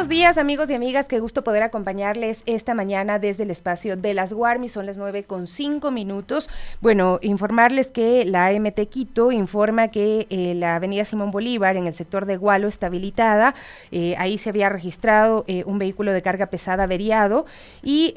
buenos días, amigos y amigas, qué gusto poder acompañarles esta mañana desde el espacio de las Guarmis, son las 9:05. Bueno, informarles que la AMT Quito informa que la avenida Simón Bolívar en el sector de Gualo está habilitada, ahí se había registrado un vehículo de carga pesada averiado y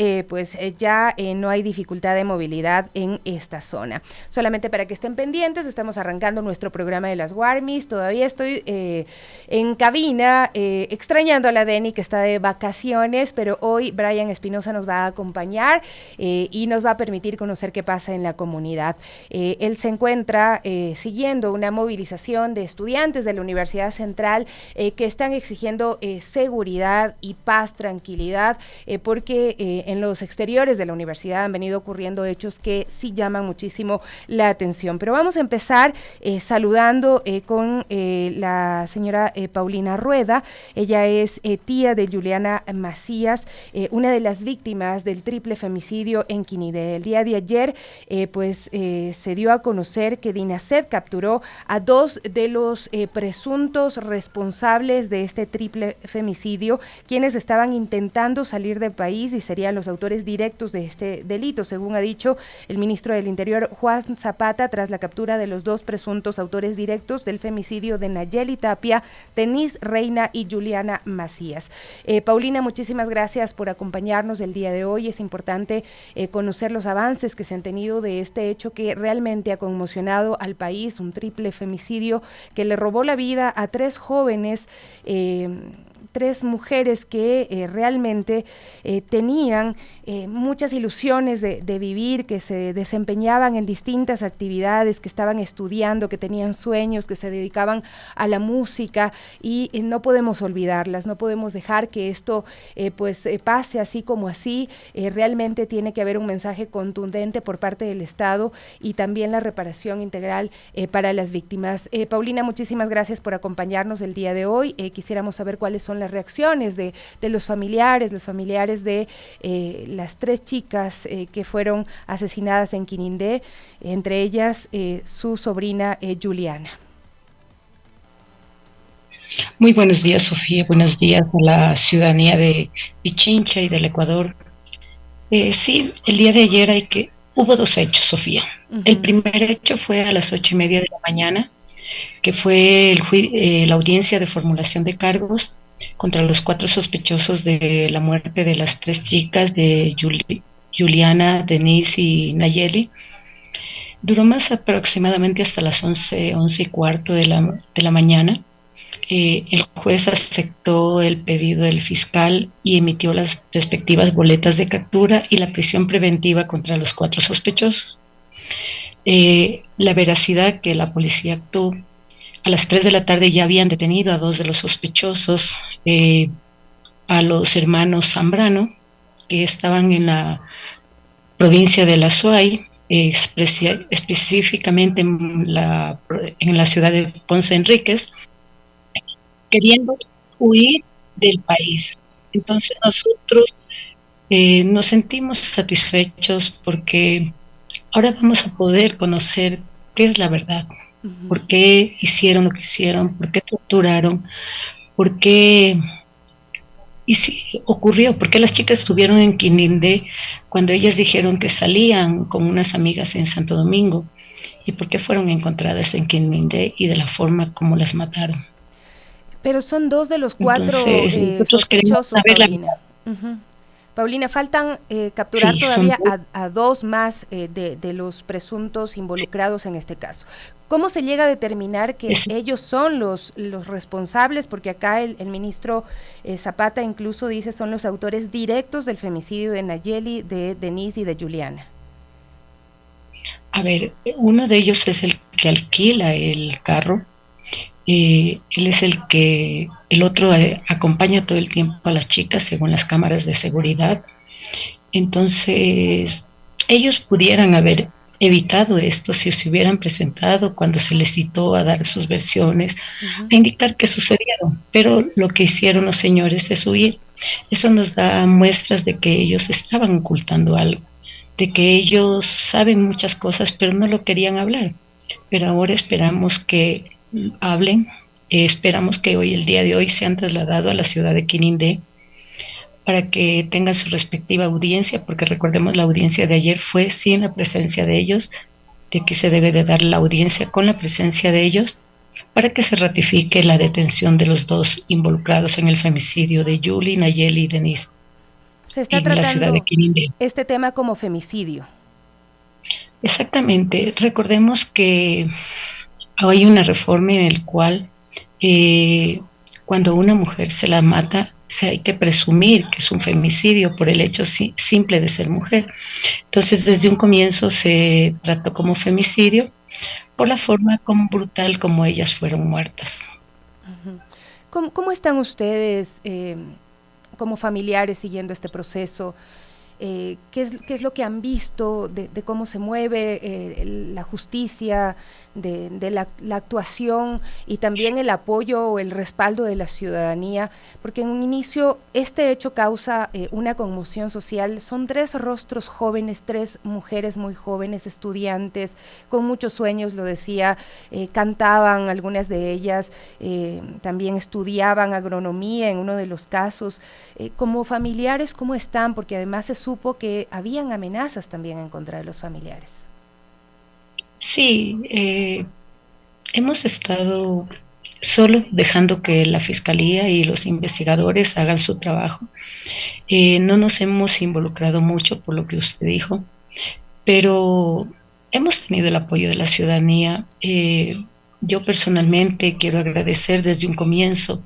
ya no hay dificultad de movilidad en esta zona. Solamente para que estén pendientes, estamos arrancando nuestro programa de las Guarmis, todavía estoy en cabina, extrañando a la Deni que está de vacaciones, pero hoy Brian Espinosa nos va a acompañar y nos va a permitir conocer qué pasa en la comunidad. Él se encuentra siguiendo una movilización de estudiantes de la Universidad Central que están exigiendo seguridad y paz, tranquilidad, porque en los exteriores de la universidad han venido ocurriendo hechos que sí llaman muchísimo la atención. Pero vamos a empezar saludando con la señora Paulina Rueda. Ella es tía de Juliana Macías, una de las víctimas del triple femicidio en Quinindé. El día de ayer, se dio a conocer que DINASED capturó a 2 de los presuntos responsables de este triple femicidio, quienes estaban intentando salir del país y serían los autores directos de este delito, según ha dicho el ministro del Interior, Juan Zapata, tras la captura de los 2 presuntos autores directos del femicidio de Nayeli Tapia, Denise Reina y Juliana Macías. Paulina, muchísimas gracias por acompañarnos el día de hoy. Es importante conocer los avances que se han tenido de este hecho que realmente ha conmocionado al país, un triple femicidio que le robó la vida a 3 jóvenes, 3 mujeres que realmente tenían muchas ilusiones de vivir, que se desempeñaban en distintas actividades, que estaban estudiando, que tenían sueños, que se dedicaban a la música y no podemos olvidarlas, no podemos dejar que esto pase así como así. Realmente tiene que haber un mensaje contundente por parte del Estado y también la reparación integral para las víctimas. Paulina, muchísimas gracias por acompañarnos el día de hoy. Quisiéramos saber cuáles son las reacciones de los familiares de las 3 chicas que fueron asesinadas en Quinindé, entre ellas su sobrina Juliana. Muy buenos días, Sofía. Buenos días a la ciudadanía de Pichincha y del Ecuador. Sí, el día de ayer hubo 2 hechos, Sofía. El primer hecho fue a las 8:30 de la mañana, que fue la audiencia de formulación de cargos contra los 4 sospechosos de la muerte de las 3 chicas, de Juliana, Denise y Nayeli. Duró más aproximadamente hasta las 11:15 de la mañana. El juez aceptó el pedido del fiscal y emitió las respectivas boletas de captura y la prisión preventiva contra los 4 sospechosos. La veracidad que la policía actuó: a las 3 de la tarde ya habían detenido a 2 de los sospechosos, a los hermanos Zambrano, que estaban en la provincia de La Suay, específicamente en la ciudad de Ponce Enríquez, queriendo huir del país. Entonces nosotros nos sentimos satisfechos porque ahora vamos a poder conocer qué es la verdad, por qué hicieron lo que hicieron, por qué torturaron, por qué ocurrió, por qué las chicas estuvieron en Quinindé cuando ellas dijeron que salían con unas amigas en Santo Domingo, y por qué fueron encontradas en Quinindé y de la forma como las mataron. Pero son 2 de los 4 sospechosos, Paulina. Paulina, faltan capturar todavía a 2 más de los presuntos involucrados en este caso. ¿Cómo se llega a determinar que ellos son los responsables? Porque acá el ministro Zapata incluso dice son los autores directos del femicidio de Nayeli, de Denise y de Juliana. A ver, uno de ellos es el que alquila el carro. Él es el otro acompaña todo el tiempo a las chicas según las cámaras de seguridad. Entonces ellos pudieran haber evitado esto si se hubieran presentado cuando se les citó a dar sus versiones, a indicar qué sucedieron, pero lo que hicieron los señores es huir. Eso nos da muestras de que ellos estaban ocultando algo, de que ellos saben muchas cosas pero no lo querían hablar. Pero ahora esperamos que hablen, Esperamos que hoy, el día de hoy, sean trasladados a la ciudad de Quinindé para que tengan su respectiva audiencia, porque recordemos la audiencia de ayer fue sin la presencia de ellos, de que se debe de dar la audiencia con la presencia de ellos para que se ratifique la detención de los dos involucrados en el femicidio de Yuli, Nayeli y Denise Se está en la ciudad de tratando Quinindé. este tema como femicidio. Exactamente, recordemos que hay una reforma en el cual eh, cuando una mujer se la mata, se hay que presumir que es un femicidio por el hecho simple de ser mujer. Entonces, desde un comienzo se trató como femicidio por la forma como brutal como ellas fueron muertas. ¿Cómo están ustedes como familiares siguiendo este proceso? ¿Qué es lo que han visto de cómo se mueve la justicia, de la actuación y también el apoyo o el respaldo de la ciudadanía? Porque en un inicio este hecho causa una conmoción social. Son 3 rostros jóvenes, 3 mujeres muy jóvenes, estudiantes, con muchos sueños, lo decía, cantaban algunas de ellas, también estudiaban agronomía en uno de los casos. Como familiares, ¿cómo están? Porque además se supo que habían amenazas también en contra de los familiares. Sí, hemos estado solo dejando que la fiscalía y los investigadores hagan su trabajo. No nos hemos involucrado mucho por lo que usted dijo, pero hemos tenido el apoyo de la ciudadanía. Yo personalmente quiero agradecer desde un comienzo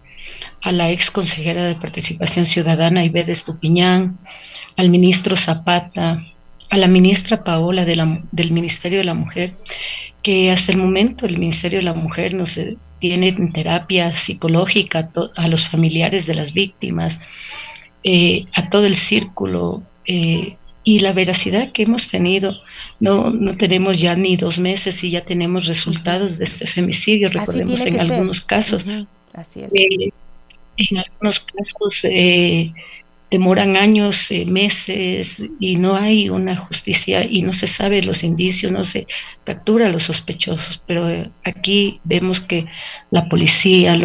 a la ex consejera de Participación Ciudadana, Ivette Estupiñán, al ministro Zapata, a la ministra Paola del Ministerio de la Mujer, que hasta el momento el Ministerio de la Mujer nos tiene en terapia psicológica a los familiares de las víctimas, a todo el círculo, y la veracidad que hemos tenido. No tenemos ya ni 2 meses y ya tenemos resultados de este femicidio. Así Recordemos tiene en que ser. algunos casos, Así es. eh, en algunos casos demoran años, meses, y no hay una justicia y no se sabe los indicios, no se captura a los sospechosos. Pero aquí vemos que la policía,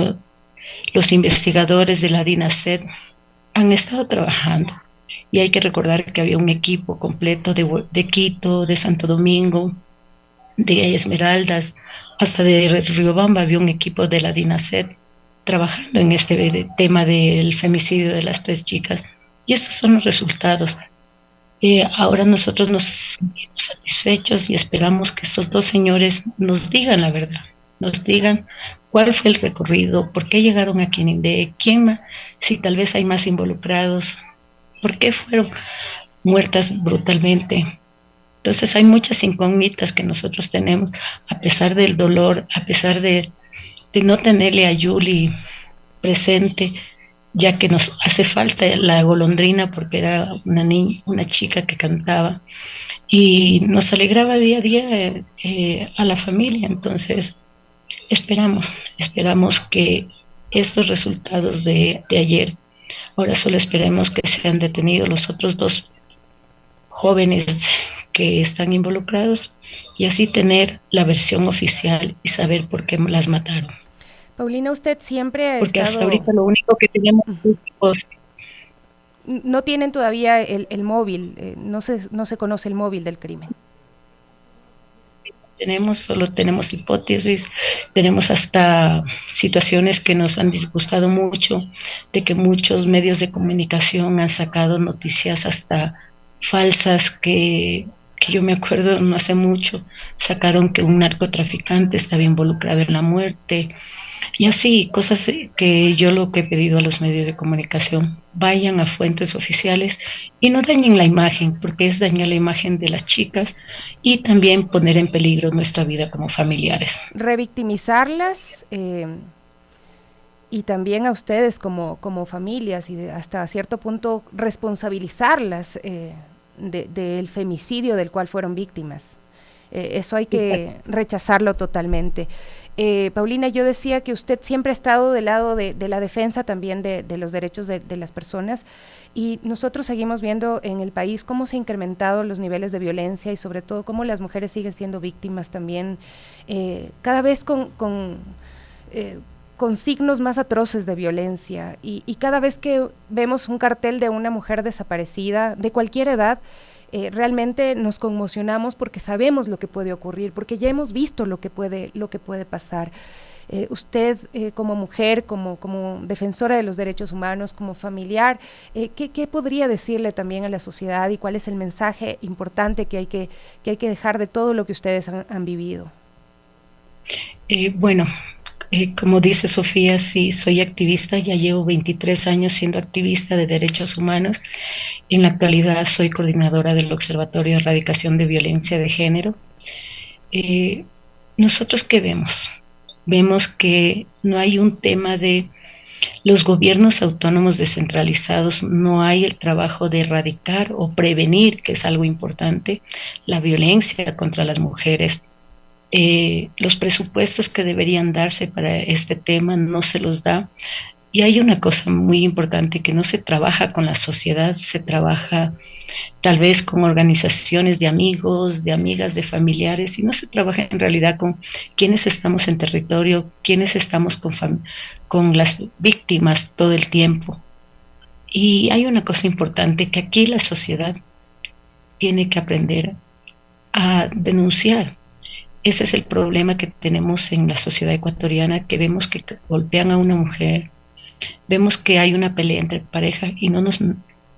los investigadores de la DINASED han estado trabajando. Y hay que recordar que había un equipo completo de Quito, de Santo Domingo, de Esmeraldas, hasta de Riobamba había un equipo de la DINASED trabajando en este tema del femicidio de las 3 chicas. Y estos son los resultados. Ahora nosotros nos sentimos satisfechos y esperamos que estos 2 señores nos digan la verdad, nos digan cuál fue el recorrido, por qué llegaron a Quinindé, si tal vez hay más involucrados, por qué fueron muertas brutalmente. Entonces hay muchas incógnitas que nosotros tenemos, a pesar del dolor, a pesar de no tenerle a Yuli presente, ya que nos hace falta la golondrina porque era una chica que cantaba y nos alegraba día a día a la familia. Entonces esperamos que estos resultados de ayer, ahora solo esperemos que sean detenidos los otros 2 jóvenes que están involucrados y así tener la versión oficial y saber por qué las mataron. Paulina, usted siempre ha Porque hasta estado... ahorita lo único que tenemos es No tienen todavía el móvil, no se conoce el móvil del crimen. solo tenemos hipótesis, tenemos hasta situaciones que nos han disgustado mucho, de que muchos medios de comunicación han sacado noticias hasta falsas que yo me acuerdo no hace mucho, sacaron que un narcotraficante estaba involucrado en la muerte, y así, cosas que yo lo que he pedido a los medios de comunicación, vayan a fuentes oficiales y no dañen la imagen, porque es dañar la imagen de las chicas y también poner en peligro nuestra vida como familiares. Revictimizarlas y también a ustedes como familias y hasta cierto punto responsabilizarlas del femicidio del cual fueron víctimas. Eso hay que rechazarlo totalmente. Paulina, yo decía que usted siempre ha estado del lado de la defensa también de los derechos de las personas, y nosotros seguimos viendo en el país cómo se han incrementado los niveles de violencia y sobre todo cómo las mujeres siguen siendo víctimas también, cada vez con con signos más atroces de violencia y cada vez que vemos un cartel de una mujer desaparecida de cualquier edad, realmente nos conmocionamos porque sabemos lo que puede ocurrir, porque ya hemos visto lo que puede pasar. Usted como mujer, como defensora de los derechos humanos, como familiar, ¿qué podría decirle también a la sociedad y cuál es el mensaje importante que hay que dejar de todo lo que ustedes han vivido? Bueno, como dice Sofía, sí, soy activista, ya llevo 23 años siendo activista de derechos humanos. En la actualidad soy coordinadora del Observatorio de Erradicación de Violencia de Género. Eh, ¿Nosotros qué vemos? Vemos que no hay un tema de los gobiernos autónomos descentralizados, no hay el trabajo de erradicar o prevenir, que es algo importante, la violencia contra las mujeres. Los presupuestos que deberían darse para este tema no se los da. Y hay una cosa muy importante, que no se trabaja con la sociedad, se trabaja tal vez con organizaciones de amigos, de amigas, de familiares, y no se trabaja en realidad con quienes estamos en territorio, quienes estamos con las víctimas todo el tiempo. Y hay una cosa importante, que aquí la sociedad tiene que aprender a denunciar. Ese es el problema que tenemos en la sociedad ecuatoriana, que vemos que golpean a una mujer, vemos que hay una pelea entre pareja y no nos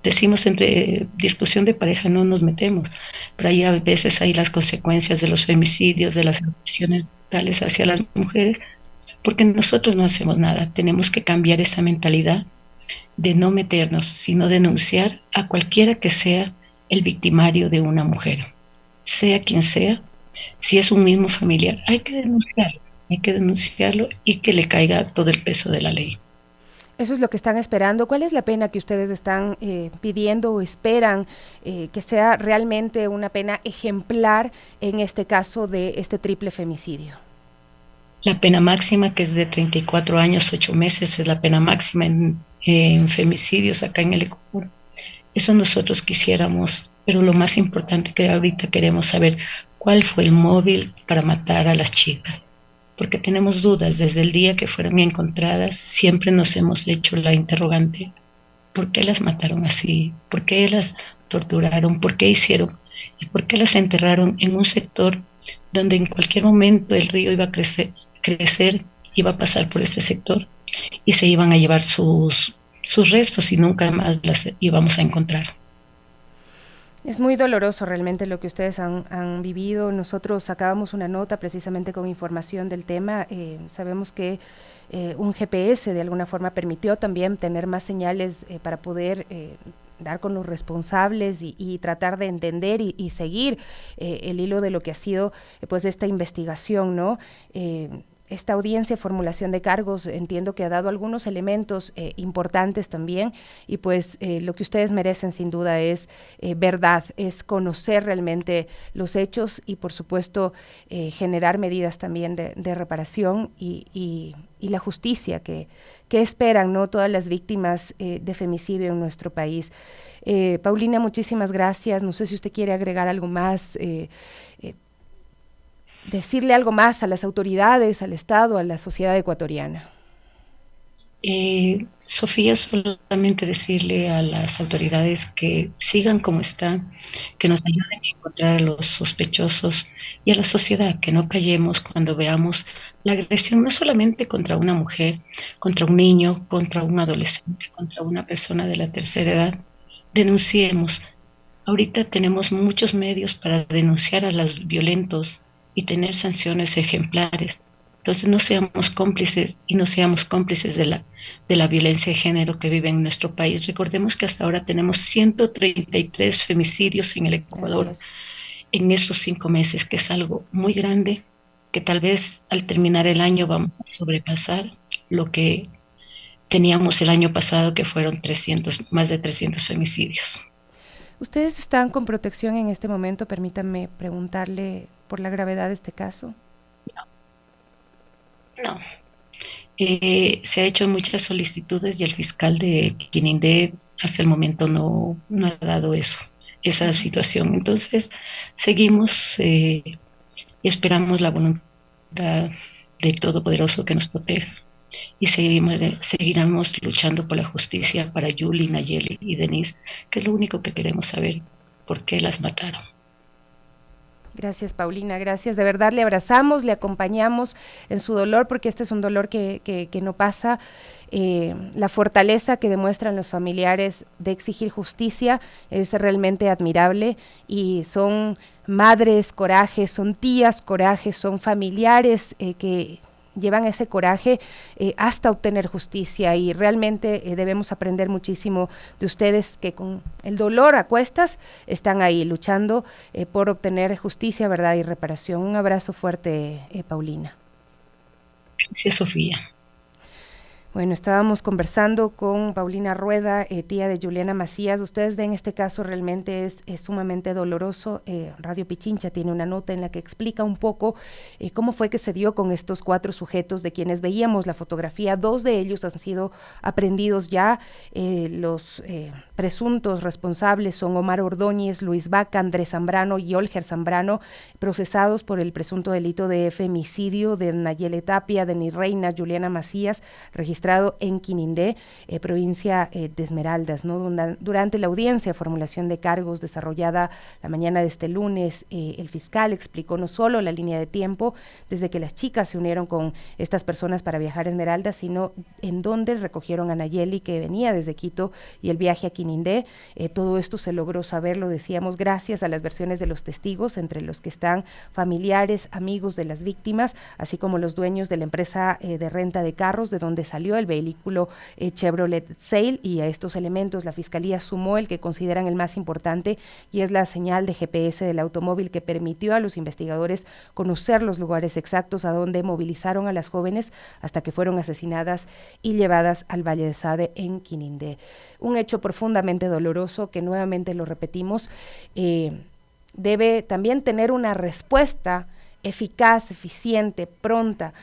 decimos, entre discusión de pareja no nos metemos, pero ahí a veces hay las consecuencias de los femicidios, de las agresiones brutales hacia las mujeres, porque nosotros no hacemos nada. Tenemos que cambiar esa mentalidad de no meternos, sino denunciar a cualquiera que sea el victimario de una mujer, sea quien sea. Si es un mismo familiar, hay que denunciarlo y que le caiga todo el peso de la ley. Eso es lo que están esperando. ¿Cuál es la pena que ustedes están pidiendo o esperan que sea realmente una pena ejemplar en este caso de este triple femicidio? La pena máxima, que es de 34 años, 8 meses, es la pena máxima en femicidios acá en el Ecuador. Eso nosotros quisiéramos, pero lo más importante que ahorita queremos saber, cuál fue el móvil para matar a las chicas, porque tenemos dudas desde el día que fueron encontradas. Siempre nos hemos hecho la interrogante: ¿por qué las mataron así? ¿Por qué las torturaron? ¿Por qué hicieron? ¿Y por qué las enterraron en un sector donde en cualquier momento el río iba a crecer, iba a pasar por ese sector y se iban a llevar sus restos y nunca más las íbamos a encontrar? Es muy doloroso realmente lo que ustedes han vivido. Nosotros sacábamos una nota precisamente con información del tema. Sabemos que un GPS de alguna forma permitió también tener más señales para poder dar con los responsables y tratar de entender y seguir el hilo de lo que ha sido pues esta investigación, ¿no? Esta audiencia de formulación de cargos entiendo que ha dado algunos elementos importantes también y pues lo que ustedes merecen sin duda es verdad, es conocer realmente los hechos y por supuesto generar medidas también de reparación y la justicia que esperan, ¿no?, todas las víctimas de femicidio en nuestro país. Paulina, muchísimas gracias. No sé si usted quiere agregar algo más, decirle algo más a las autoridades, al Estado, a la sociedad ecuatoriana. Sofía, solamente decirle a las autoridades que sigan como están, que nos ayuden a encontrar a los sospechosos, y a la sociedad que no callemos cuando veamos la agresión, no solamente contra una mujer, contra un niño, contra un adolescente, contra una persona de la tercera edad. Denunciemos. Ahorita tenemos muchos medios para denunciar a los violentos y tener sanciones ejemplares. Entonces no seamos cómplices y no seamos cómplices de la violencia de género que vive en nuestro país. Recordemos que hasta ahora tenemos 133 femicidios en el Ecuador en estos 5 meses, que es algo muy grande, que tal vez al terminar el año vamos a sobrepasar lo que teníamos el año pasado, que fueron más de 300 femicidios. ¿Ustedes están con protección en este momento? Permítanme preguntarle por la gravedad de este caso. No. Se ha hecho muchas solicitudes y el fiscal de Quinindé hasta el momento no ha dado esa situación. Entonces, seguimos y esperamos la voluntad del Todopoderoso que nos proteja y seguiremos luchando por la justicia para Yuli, Nayeli y Denise, que es lo único que queremos saber, por qué las mataron. Gracias, Paulina, gracias. De verdad le abrazamos, le acompañamos en su dolor, porque este es un dolor que no pasa. La fortaleza que demuestran los familiares de exigir justicia es realmente admirable, y son madres corajes, son tías corajes, son familiares que llevan ese coraje hasta obtener justicia, y realmente debemos aprender muchísimo de ustedes, que con el dolor a cuestas están ahí luchando por obtener justicia, verdad y reparación. Un abrazo fuerte, Paulina. Gracias, Sofía. Bueno, estábamos conversando con Paulina Rueda, tía de Juliana Macías. Ustedes ven, este caso realmente es sumamente doloroso. Radio Pichincha tiene una nota en la que explica un poco cómo fue que se dio con estos 4 sujetos de quienes veíamos la fotografía. 2 de ellos han sido aprehendidos ya. Los presuntos responsables son Omar Ordóñez, Luis Vaca, Andrés Zambrano y Olger Zambrano, procesados por el presunto delito de femicidio de Nayeli Tapia, Denis Reina, Juliana Macías, registrado en Quinindé, provincia de Esmeraldas, ¿no? Durante la audiencia de formulación de cargos desarrollada la mañana de este lunes, el fiscal explicó no solo la línea de tiempo desde que las chicas se unieron con estas personas para viajar a Esmeraldas, sino en dónde recogieron a Nayeli, que venía desde Quito, y el viaje a Quinindé. Todo esto se logró saber, lo decíamos, gracias a las versiones de los testigos, entre los que están familiares, amigos de las víctimas, así como los dueños de la empresa de renta de carros de donde salió el vehículo Chevrolet Sail. Y a estos elementos la Fiscalía sumó el que consideran el más importante, y es la señal de GPS del automóvil que permitió a los investigadores conocer los lugares exactos a donde movilizaron a las jóvenes hasta que fueron asesinadas y llevadas al Valle de Sade en Quinindé. Un hecho profundamente doloroso que, nuevamente lo repetimos, debe también tener una respuesta eficaz, eficiente, pronta.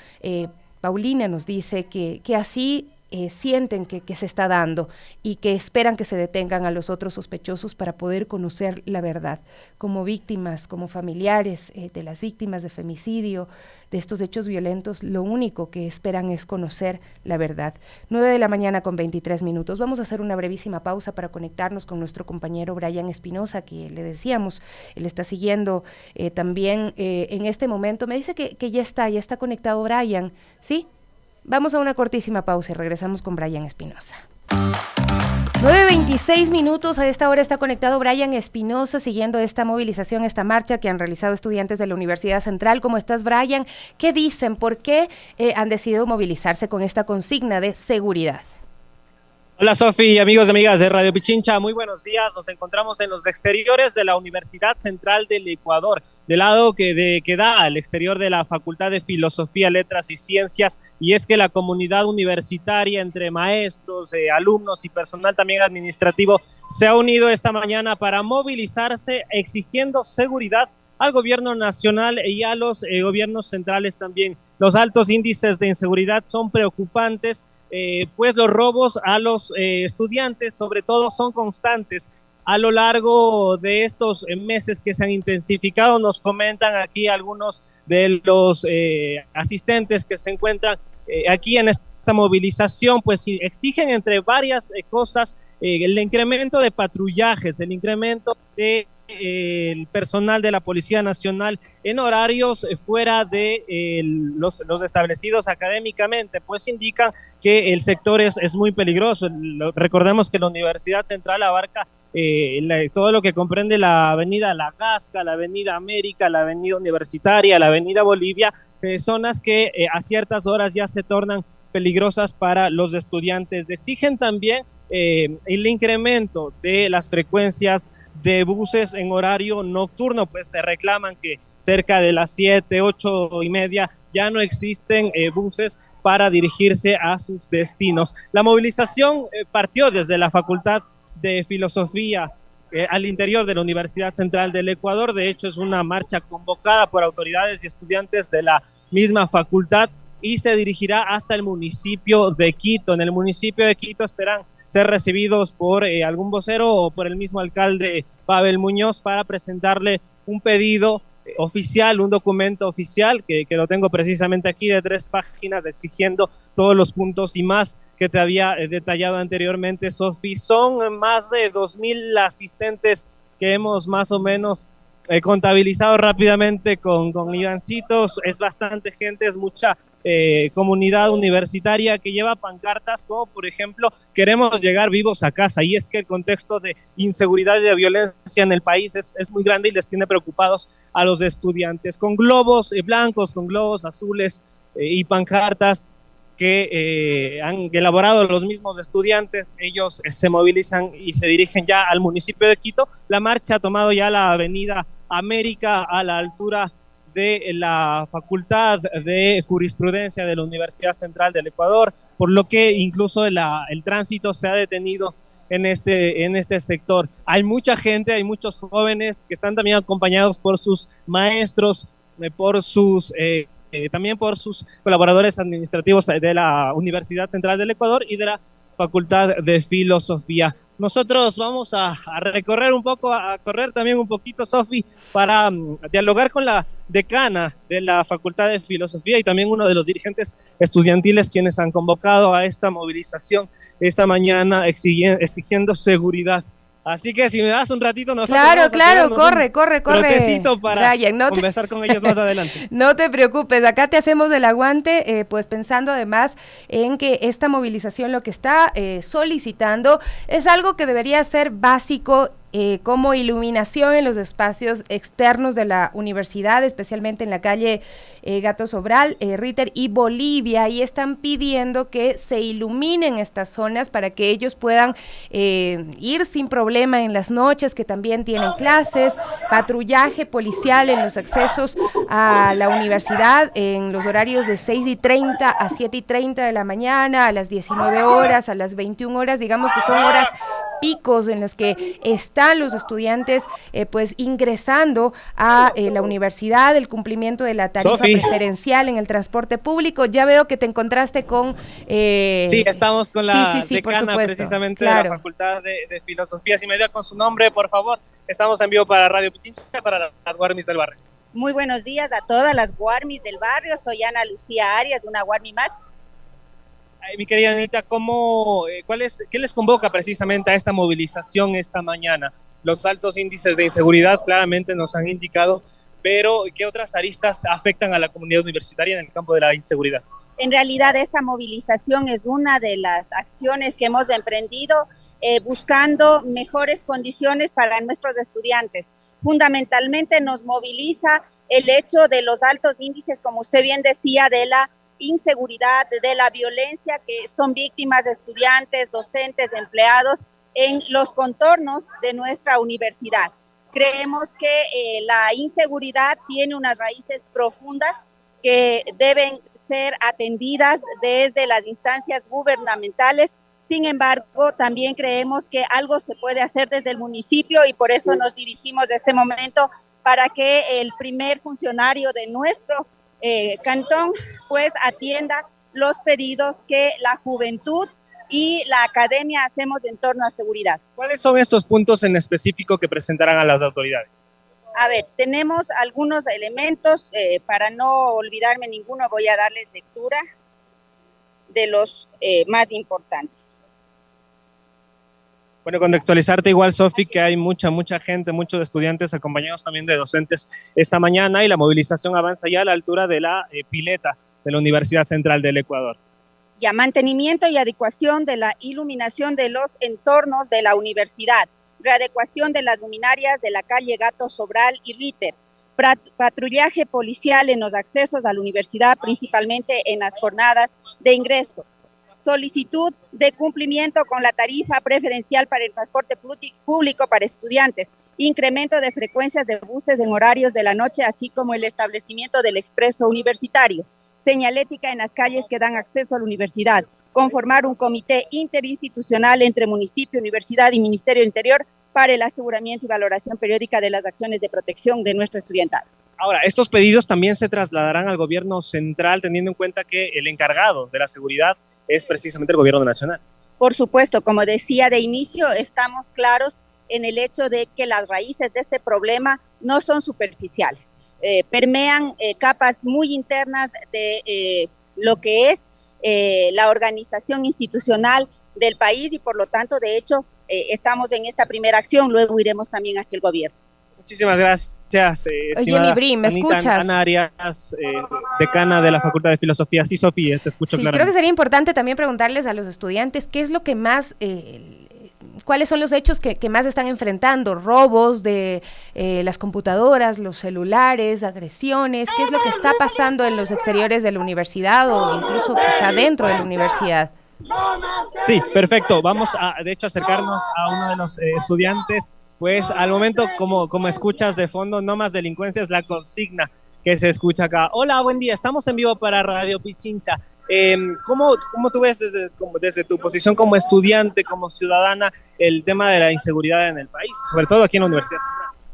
Paulina nos dice que así sienten que se está dando, y que esperan que se detengan a los otros sospechosos para poder conocer la verdad. Como víctimas, como familiares de las víctimas de femicidio, de estos hechos violentos, lo único que esperan es conocer la verdad. 9:23 a.m. Vamos a hacer una brevísima pausa para conectarnos con nuestro compañero Brian Espinosa, que le decíamos, él está siguiendo también en este momento. Me dice que ya está conectado Brian, ¿sí? Vamos a una cortísima pausa y regresamos con Brian Espinosa. 9:26 a.m. A esta hora está conectado Brian Espinosa, siguiendo esta movilización, esta marcha que han realizado estudiantes de la Universidad Central. ¿Cómo estás, Brian? ¿Qué dicen? ¿Por qué han decidido movilizarse con esta consigna de seguridad? Hola Sofi, amigos y amigas de Radio Pichincha, muy buenos días. Nos encontramos en los exteriores de la Universidad Central del Ecuador, del lado que da al exterior de la Facultad de Filosofía, Letras y Ciencias, y es que la comunidad universitaria, entre maestros, alumnos y personal también administrativo, se ha unido esta mañana para movilizarse exigiendo seguridad al gobierno nacional y a los gobiernos centrales también. Los altos índices de inseguridad son preocupantes, pues los robos a los estudiantes sobre todo son constantes. A lo largo de estos meses que se han intensificado, nos comentan aquí algunos de los asistentes que se encuentran aquí en esta movilización, pues exigen entre varias cosas el incremento de patrullajes, el incremento de el personal de la Policía Nacional en horarios fuera de los establecidos académicamente, pues indican que el sector es muy peligroso. Recordemos que la Universidad Central abarca todo lo que comprende la avenida La Gasca, la avenida América, la avenida Universitaria, la avenida Bolivia, zonas que a ciertas horas ya se tornan peligrosas para los estudiantes. Exigen también el incremento de las frecuencias de buses en horario nocturno, pues se reclaman que cerca de las 7, 8:30 ya no existen buses para dirigirse a sus destinos. La movilización partió desde la Facultad de Filosofía al interior de la Universidad Central del Ecuador. De hecho, es una marcha convocada por autoridades y estudiantes de la misma facultad, y se dirigirá hasta el municipio de Quito. En el municipio de Quito esperan ser recibidos por algún vocero o por el mismo alcalde Pavel Muñoz para presentarle un pedido oficial, un documento oficial que lo tengo precisamente aquí de 3 páginas exigiendo todos los puntos y más que te había detallado anteriormente, Sofi. Son más de 2.000 asistentes que hemos más o menos contabilizado rápidamente con Ivancitos. Es bastante gente, es mucha comunidad universitaria que lleva pancartas como, por ejemplo, queremos llegar vivos a casa. Y es que el contexto de inseguridad y de violencia en el país es muy grande y les tiene preocupados a los estudiantes, con globos blancos, con globos azules y pancartas que han elaborado los mismos estudiantes. Ellos se movilizan y se dirigen ya al municipio de Quito. La marcha ha tomado ya la avenida América a la altura de la Facultad de Jurisprudencia de la Universidad Central del Ecuador, por lo que incluso el tránsito se ha detenido en este sector. Hay mucha gente, hay muchos jóvenes que están también acompañados por sus maestros, también por sus colaboradores administrativos de la Universidad Central del Ecuador y de la Facultad de Filosofía. Nosotros vamos a recorrer un poco, a correr también un poquito, Sofi, para dialogar con la decana de la Facultad de Filosofía y también uno de los dirigentes estudiantiles quienes han convocado a esta movilización esta mañana exigiendo seguridad. Así que si me das un ratito, nosotros Claro, corre. Trotecito para Ryan, conversar con ellos más adelante. No te preocupes, acá te hacemos el aguante, pues pensando además en que esta movilización lo que está solicitando es algo que debería ser básico, como iluminación en los espacios externos de la universidad, especialmente en la calle Gato Sobral, Ritter y Bolivia, y están pidiendo que se iluminen estas zonas para que ellos puedan ir sin problema en las noches, que también tienen clases, patrullaje policial en los accesos a la universidad en los horarios de 6:30 a 7:30 de la mañana, a las 19 horas, a las 21 horas, digamos que son horas picos en las que están los estudiantes pues ingresando a la universidad, el cumplimiento de la tarifa preferencial en el transporte público. Ya veo que te encontraste con... Sí, estamos con la decana precisamente de la Facultad de Filosofía. Si me da con su nombre, por favor. Estamos en vivo para Radio Pichincha, para las Guarmis del barrio. Muy buenos días a todas las Guarmis del barrio. Soy Ana Lucía Arias, una Guarmi más. Mi querida Anita, ¿qué les convoca precisamente a esta movilización esta mañana? Los altos índices de inseguridad claramente nos han indicado, pero ¿qué otras aristas afectan a la comunidad universitaria en el campo de la inseguridad? En realidad, esta movilización es una de las acciones que hemos emprendido buscando mejores condiciones para nuestros estudiantes. Fundamentalmente nos moviliza el hecho de los altos índices, como usted bien decía, de la inseguridad, de la violencia que son víctimas estudiantes, docentes, empleados en los contornos de nuestra universidad. Creemos que la inseguridad tiene unas raíces profundas que deben ser atendidas desde las instancias gubernamentales. Sin embargo, también creemos que algo se puede hacer desde el municipio y por eso nos dirigimos de este momento para que el primer funcionario de nuestro cantón pues atienda los pedidos que la juventud y la academia hacemos en torno a seguridad. ¿Cuáles son estos puntos en específico que presentarán a las autoridades? A ver, tenemos algunos elementos, para no olvidarme ninguno voy a darles lectura de los más importantes. Bueno, contextualizarte igual, Sofi, que hay mucha gente, muchos estudiantes acompañados también de docentes esta mañana y la movilización avanza ya a la altura de la pileta de la Universidad Central del Ecuador. Y a mantenimiento y adecuación de la iluminación de los entornos de la universidad, readecuación de las luminarias de la calle Gato Sobral y Ritter, patrullaje policial en los accesos a la universidad, principalmente en las jornadas de ingreso, solicitud de cumplimiento con la tarifa preferencial para el transporte público para estudiantes, incremento de frecuencias de buses en horarios de la noche, así como el establecimiento del expreso universitario, señalética en las calles que dan acceso a la universidad, conformar un comité interinstitucional entre municipio, universidad y Ministerio del Interior para el aseguramiento y valoración periódica de las acciones de protección de nuestro estudiantado. Ahora, estos pedidos también se trasladarán al gobierno central, teniendo en cuenta que el encargado de la seguridad es precisamente el gobierno nacional. Por supuesto, como decía de inicio, estamos claros en el hecho de que las raíces de este problema no son superficiales. permean capas muy internas de lo que es la organización institucional del país y por lo tanto, de hecho, estamos en esta primera acción, luego iremos también hacia el gobierno. Muchísimas gracias, Oye, mi Bri, ¿me escuchas? Ana Arias, decana de la Facultad de Filosofía. Sí, Sofía, te escucho claramente. Creo que sería importante también preguntarles a los estudiantes qué es lo que más... ¿Cuáles son los hechos que más están enfrentando? ¿Robos de las computadoras, los celulares, agresiones? ¿Qué es lo que está pasando en los exteriores de la universidad o incluso pues, adentro de la universidad? Sí, perfecto. Vamos a, de hecho, acercarnos a uno de los estudiantes. Pues al momento, como escuchas de fondo, no más delincuencia es la consigna que se escucha acá. Hola, buen día. Estamos en vivo para Radio Pichincha. ¿Cómo tú ves desde tu posición como estudiante, como ciudadana, el tema de la inseguridad en el país, sobre todo aquí en la universidad?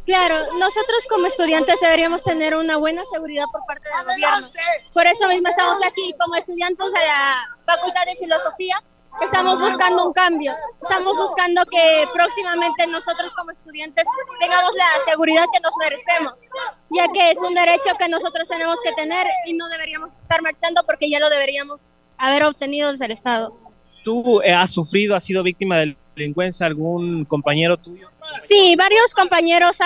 Claro, nosotros como estudiantes deberíamos tener una buena seguridad por parte del gobierno. Por eso mismo estamos aquí como estudiantes de la Facultad de Filosofía. Estamos buscando un cambio, estamos buscando que próximamente nosotros como estudiantes tengamos la seguridad que nos merecemos, ya que es un derecho que nosotros tenemos que tener y no deberíamos estar marchando porque ya lo deberíamos haber obtenido desde el Estado. ¿Tú has sido víctima de delincuencia, algún compañero tuyo? Sí, varios compañeros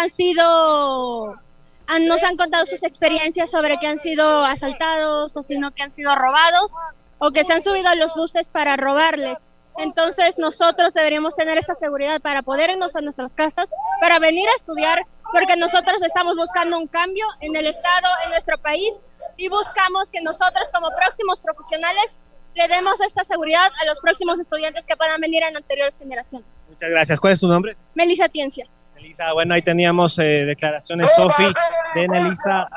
nos han contado sus experiencias sobre que han sido asaltados o sino que han sido robados, o que se han subido a los buses para robarles. Entonces nosotros deberíamos tener esa seguridad para poder irnos a nuestras casas, para venir a estudiar, porque nosotros estamos buscando un cambio en el Estado, en nuestro país, y buscamos que nosotros como próximos profesionales le demos esta seguridad a los próximos estudiantes que puedan venir en anteriores generaciones. Muchas gracias. ¿Cuál es tu nombre? Melissa Tiencia. Melissa, bueno, ahí teníamos declaraciones, Sofi, de Melissa.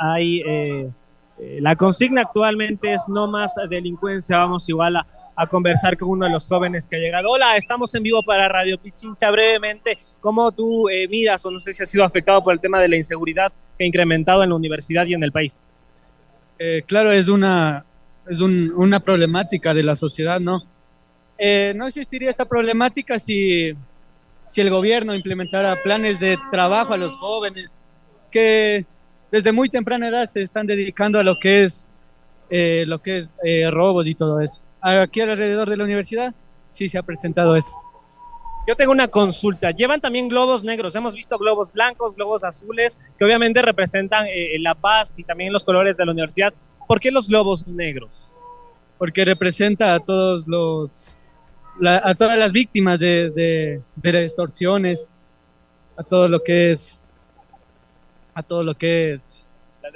La consigna actualmente es no más delincuencia. Vamos igual a conversar con uno de los jóvenes que ha llegado. Hola, estamos en vivo para Radio Pichincha. Brevemente, ¿cómo tú miras o no sé si has sido afectado por el tema de la inseguridad que ha incrementado en la universidad y en el país? Claro, es una problemática de la sociedad, ¿no? No existiría esta problemática si el gobierno implementara planes de trabajo a los jóvenes que desde muy temprana edad se están dedicando a lo que es robos y todo eso. Aquí alrededor de la universidad sí se ha presentado eso. Yo tengo una consulta. Llevan también globos negros. Hemos visto globos blancos, globos azules, que obviamente representan la paz y también los colores de la universidad. ¿Por qué los globos negros? Porque representa a todas las víctimas de extorsiones, a todo lo que es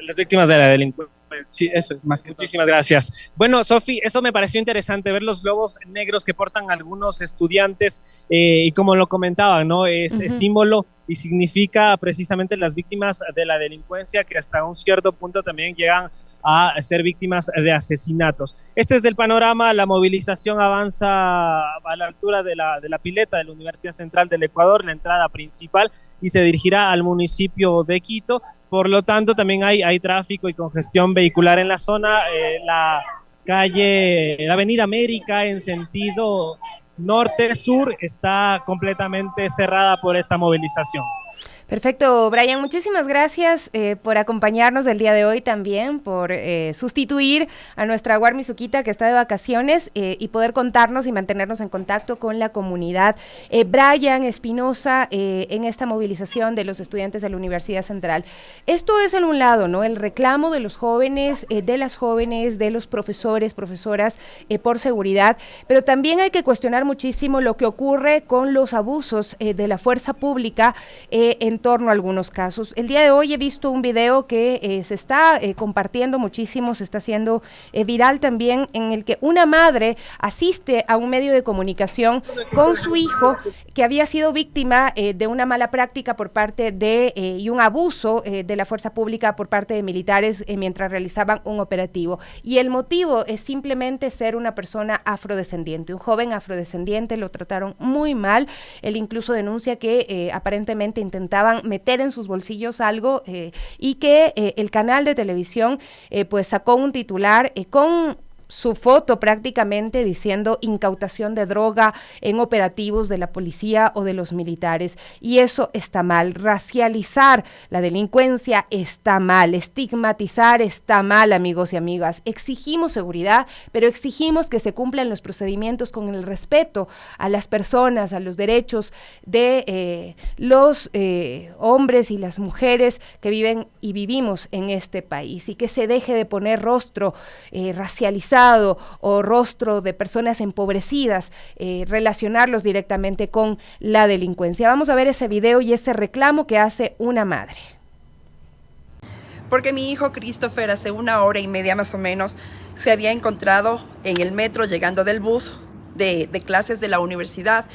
las víctimas de la delincuencia. Sí, eso es más que Muchísimas gracias. Bueno, Sofi, eso me pareció interesante, ver los globos negros que portan algunos estudiantes y como lo comentaban, ¿no? Es símbolo y significa precisamente las víctimas de la delincuencia que hasta un cierto punto también llegan a ser víctimas de asesinatos. Este es el panorama. La movilización avanza a la altura de la pileta de la Universidad Central del Ecuador, la entrada principal, y se dirigirá al municipio de Quito. Por lo tanto, también hay tráfico y congestión vehicular en la zona. La avenida América en sentido norte-sur está completamente cerrada por esta movilización. Perfecto, Brian, muchísimas gracias por acompañarnos el día de hoy también, por sustituir a nuestra Warmi Suquita que está de vacaciones y poder contarnos y mantenernos en contacto con la comunidad. Brian Espinosa, en esta movilización de los estudiantes de la Universidad Central. Esto es en un lado, ¿no? El reclamo de los jóvenes, de las jóvenes, de los profesores, profesoras por seguridad, pero también hay que cuestionar muchísimo lo que ocurre con los abusos de la fuerza pública en torno a algunos casos. El día de hoy he visto un video que se está compartiendo muchísimo, se está haciendo viral también, en el que una madre asiste a un medio de comunicación con su hijo que había sido víctima de una mala práctica por parte y un abuso de la fuerza pública por parte de militares mientras realizaban un operativo. Y el motivo es simplemente ser una persona afrodescendiente, un joven afrodescendiente. Lo trataron muy mal. Él incluso denuncia que aparentemente intentaban meter en sus bolsillos algo y que el canal de televisión pues sacó un titular con su foto prácticamente diciendo incautación de droga en operativos de la policía o de los militares, y eso está mal. Racializar la delincuencia está mal, estigmatizar está mal, amigos y amigas. Exigimos seguridad, pero exigimos que se cumplan los procedimientos con el respeto a las personas, a los derechos de los hombres y las mujeres que viven y vivimos en este país, y que se deje de poner rostro racializado o rostro de personas empobrecidas, relacionarlos directamente con la delincuencia. Vamos a ver ese video y ese reclamo que hace una madre. Porque mi hijo Christopher hace 1 hora y media más o menos se había encontrado en el metro llegando del bus de clases de la universidad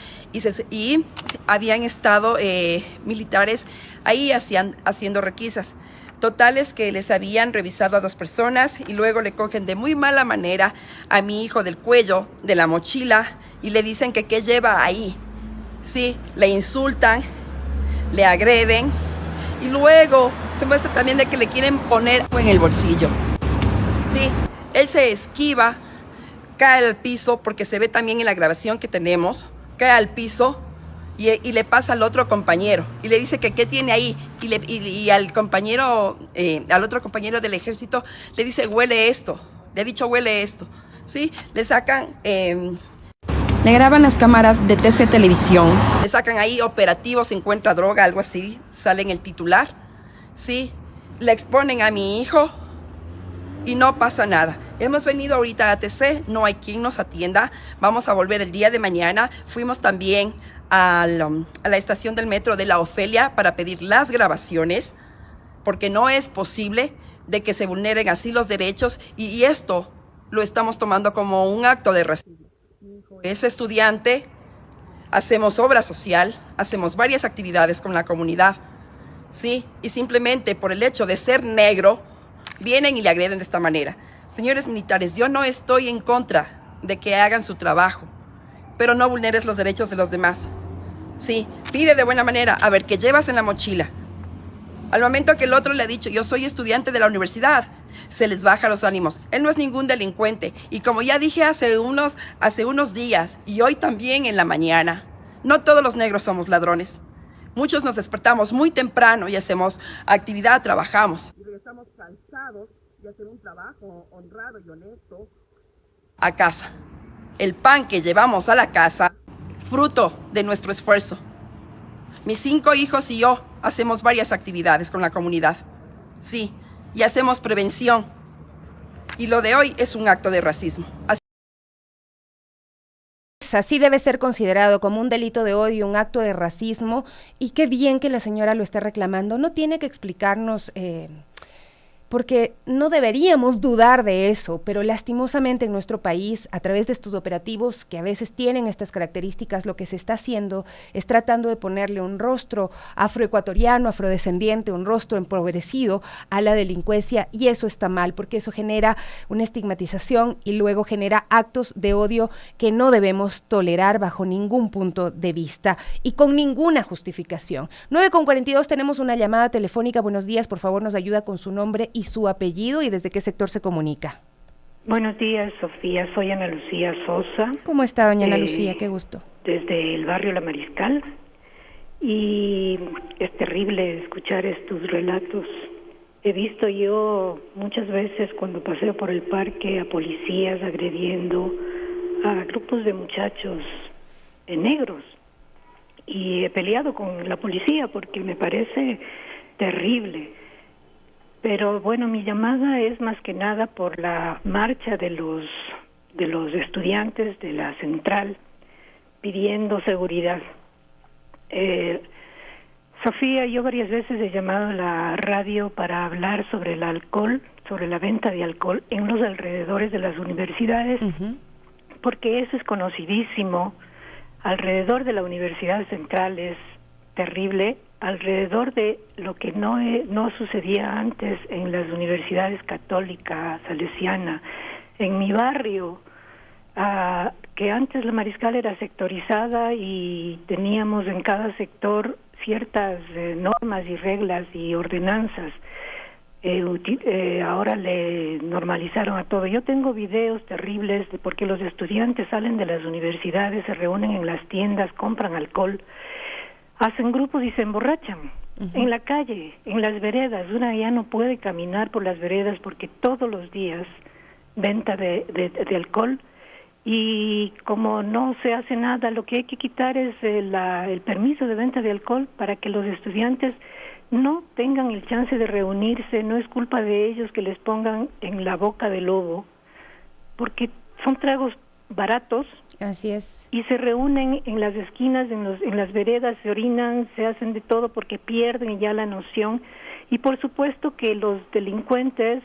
y habían estado militares ahí haciendo requisas. Totales que les habían revisado a 2 personas y luego le cogen de muy mala manera a mi hijo del cuello, de la mochila, y le dicen que qué lleva ahí. Sí, le insultan, le agreden y luego se muestra también de que le quieren poner en el bolsillo. Sí, él se esquiva, cae al piso porque se ve también en la grabación que tenemos, cae al piso. Y le pasa al otro compañero y le dice que qué tiene ahí y al compañero, al otro compañero del ejército le dice huele esto, le ha dicho huele esto, ¿sí? Le sacan, le graban las cámaras de TC Televisión, le sacan ahí operativo, se encuentra droga, algo así, sale en el titular, ¿sí? Le exponen a mi hijo y no pasa nada. Hemos venido ahorita a TC, no hay quien nos atienda, vamos a volver el día de mañana, fuimos también a la estación del metro de la Ofelia para pedir las grabaciones, porque no es posible de que se vulneren así los derechos y esto lo estamos tomando como un acto de racismo. Es estudiante, hacemos obra social, hacemos varias actividades con la comunidad, ¿sí? Y simplemente por el hecho de ser negro, vienen y le agreden de esta manera. Señores militares, yo no estoy en contra de que hagan su trabajo, pero no vulneres los derechos de los demás. Sí, pide de buena manera, a ver, ¿qué llevas en la mochila? Al momento que el otro le ha dicho, yo soy estudiante de la universidad, se les baja los ánimos. Él no es ningún delincuente. Y como ya dije hace unos días, y hoy también en la mañana, no todos los negros somos ladrones. Muchos nos despertamos muy temprano y hacemos actividad, trabajamos. Y regresamos cansados de hacer un trabajo honrado y honesto a casa. El pan que llevamos a la casa, fruto de nuestro esfuerzo. Mis 5 hijos y yo hacemos varias actividades con la comunidad. Sí, y hacemos prevención. Y lo de hoy es un acto de racismo. Así debe ser considerado como un delito de odio, un acto de racismo, y qué bien que la señora lo esté reclamando. No tiene que explicarnos porque no deberíamos dudar de eso, pero lastimosamente en nuestro país, a través de estos operativos que a veces tienen estas características, lo que se está haciendo es tratando de ponerle un rostro afroecuatoriano, afrodescendiente, un rostro empobrecido a la delincuencia, y eso está mal, porque eso genera una estigmatización y luego genera actos de odio que no debemos tolerar bajo ningún punto de vista y con ninguna justificación. 9:42, tenemos una llamada telefónica. Buenos días, por favor nos ayuda con su nombre y su apellido y desde qué sector se comunica. Buenos días, Sofía. Soy Ana Lucía Sosa. ¿Cómo está, doña Ana Lucía? Qué gusto. Desde el barrio La Mariscal. Y es terrible escuchar estos relatos. He visto yo muchas veces cuando paseo por el parque a policías agrediendo a grupos de muchachos negros. Y he peleado con la policía porque me parece terrible. Pero bueno, mi llamada es más que nada por la marcha de los estudiantes de la central pidiendo seguridad. Sofía, yo varias veces he llamado a la radio para hablar sobre el alcohol, sobre la venta de alcohol en los alrededores de las universidades, porque eso es conocidísimo. Alrededor de la Universidad Central es terrible, alrededor de lo que no sucedía antes en las universidades católica, salesiana. En mi barrio, que antes la Mariscal era sectorizada y teníamos en cada sector ciertas normas y reglas y ordenanzas, ahora le normalizaron a todo. Yo tengo videos terribles de porque los estudiantes salen de las universidades, se reúnen en las tiendas, compran alcohol, hacen grupos y se emborrachan. En la calle, en las veredas. Una ya no puede caminar por las veredas porque todos los días venta de alcohol, y como no se hace nada, lo que hay que quitar es el permiso de venta de alcohol para que los estudiantes no tengan el chance de reunirse. No es culpa de ellos que les pongan en la boca de lobo, porque son tragos baratos. Así es. Y se reúnen en las esquinas, en las veredas, se orinan, se hacen de todo porque pierden ya la noción. Y por supuesto que los delincuentes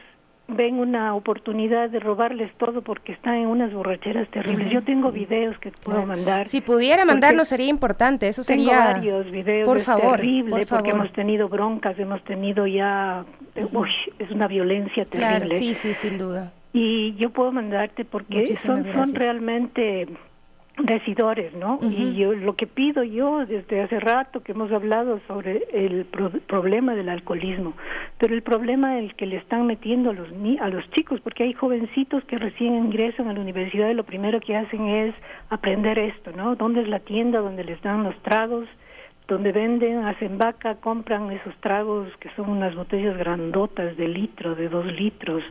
ven una oportunidad de robarles todo porque están en unas borracheras terribles. Yo tengo videos que puedo mandar. Si pudiera mandarnos sería importante, eso sería... Tengo varios videos, por favor, terrible, porque hemos tenido broncas, hemos tenido ya... es una violencia terrible. Claro, sí, sin duda. Y yo puedo mandarte porque son realmente decidores, ¿no? Y yo lo que pido yo desde hace rato que hemos hablado sobre el problema del alcoholismo, pero el problema es que le están metiendo a los chicos, porque hay jovencitos que recién ingresan a la universidad y lo primero que hacen es aprender esto, ¿no? ¿Dónde es la tienda donde les dan los tragos? Donde venden, hacen vaca, compran esos tragos que son unas botellas grandotas de litro, de 2 litros,